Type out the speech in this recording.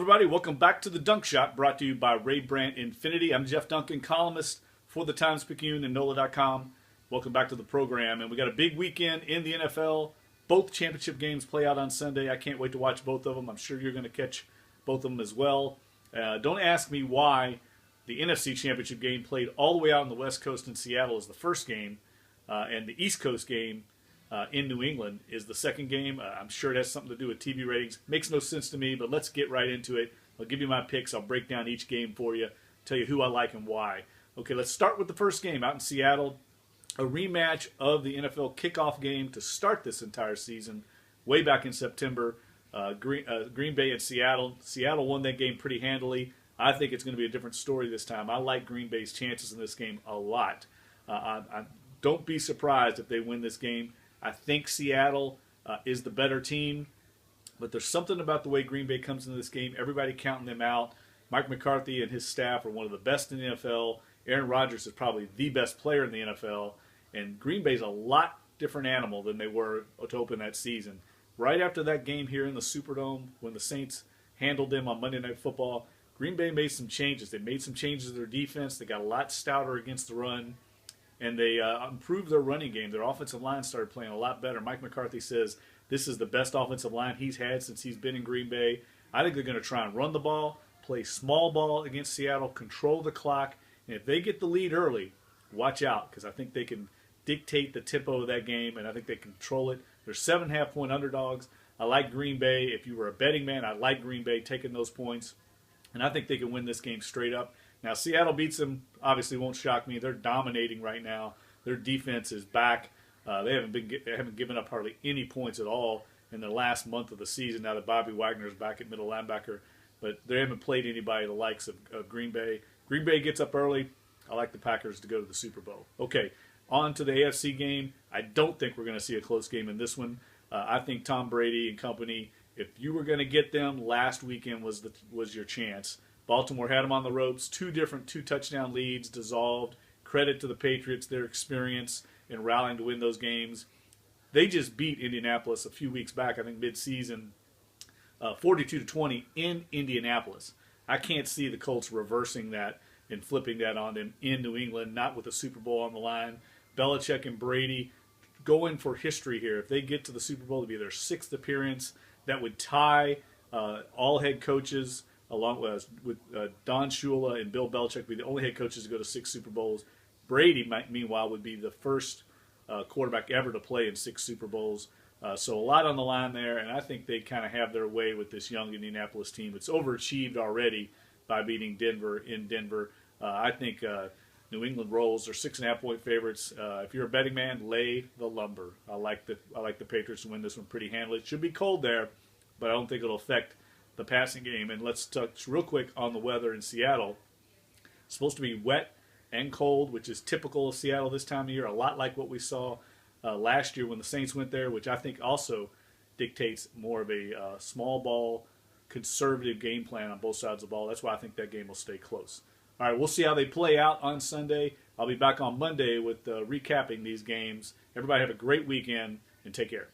everybody. Welcome back to the Dunc Shot, brought to you by Ray Brandt Infinity. I'm Jeff Duncan, columnist for the Times-Picayune and NOLA.com. Welcome back to the program. And we got a big weekend in the NFL. Both championship games play out on Sunday. I can't wait to watch both of them. I'm sure you're going to catch both of them as well. Don't ask me why the NFC championship game played all the way out on the West Coast in Seattle is the first game, and the East Coast game in New England is the second game. I'm sure it has something to do with TV ratings. Makes no sense to me, but let's get right into it. I'll give you my picks. I'll break down each game for you, tell you who I like and why. Okay, let's start with the first game out in Seattle. A rematch of the NFL kickoff game to start this entire season, way back in September. Green Bay and Seattle. Seattle won that game pretty handily. I think it's going to be a different story this time. I like Green Bay's chances in this game a lot. Don't be surprised if they win this game. I think Seattle is the better team, but there's something about the way Green Bay comes into this game. Everybody counting them out. Mike McCarthy and his staff are one of the best in the NFL. Aaron Rodgers is probably the best player in the NFL, and Green Bay's a lot different animal than they were to open that season. Right after that game here in the Superdome, when the Saints handled them on Monday Night Football, Green Bay made some changes. They made some changes to their defense. They got a lot stouter against the run. And they improved their running game. Their offensive line started playing a lot better. Mike McCarthy says this is the best offensive line he's had since he's been in Green Bay. I think they're going to try and run the ball, play small ball against Seattle, control the clock. And if they get the lead early, watch out, because I think they can dictate the tempo of that game, and I think they control it. They're 7.5-point underdogs. I like Green Bay. If you were a betting man, I like Green Bay taking those points. And I think they can win this game straight up. Now, Seattle beats them, obviously won't shock me. They're dominating right now. Their defense is back. They haven't given up hardly any points at all in the last month of the season, now that Bobby Wagner is back at middle linebacker. But they haven't played anybody the likes of Green Bay. Green Bay gets up early. I like the Packers to go to the Super Bowl. Okay, on to the AFC game. I don't think we're going to see a close game in this one. I think Tom Brady and company, if you were going to get them, last weekend was your chance. Baltimore had them on the ropes. Two touchdown leads dissolved. Credit to the Patriots, their experience in rallying to win those games. They just beat Indianapolis a few weeks back, I think mid-season, 42-20 in Indianapolis. I can't see the Colts reversing that and flipping that on them in New England, not with the Super Bowl on the line. Belichick and Brady going for history here. If they get to the Super Bowl, it'll be their 6th appearance. That would tie all head coaches, along with Don Shula and Bill Belichick, be the only head coaches to go to 6 Super Bowls. Brady, meanwhile, would be the first quarterback ever to play in 6 Super Bowls. So a lot on the line there, and I think they kind of have their way with this young Indianapolis team. It's overachieved already by beating Denver in Denver. I think New England rolls. They're 6.5-point favorites. If you're a betting man, lay the lumber. I like the Patriots to win this one pretty handily. It should be cold there, but I don't think it'll affect the passing game. And let's touch real quick on the weather in Seattle. It's supposed to be wet and cold, which is typical of Seattle this time of year, a lot like what we saw last year when the Saints went there, which I think also dictates more of a small ball, conservative game plan on both sides of the ball. That's why I think that game will stay close. All right, we'll see how they play out on Sunday. I'll be back on Monday with recapping these games. Everybody have a great weekend, and take care.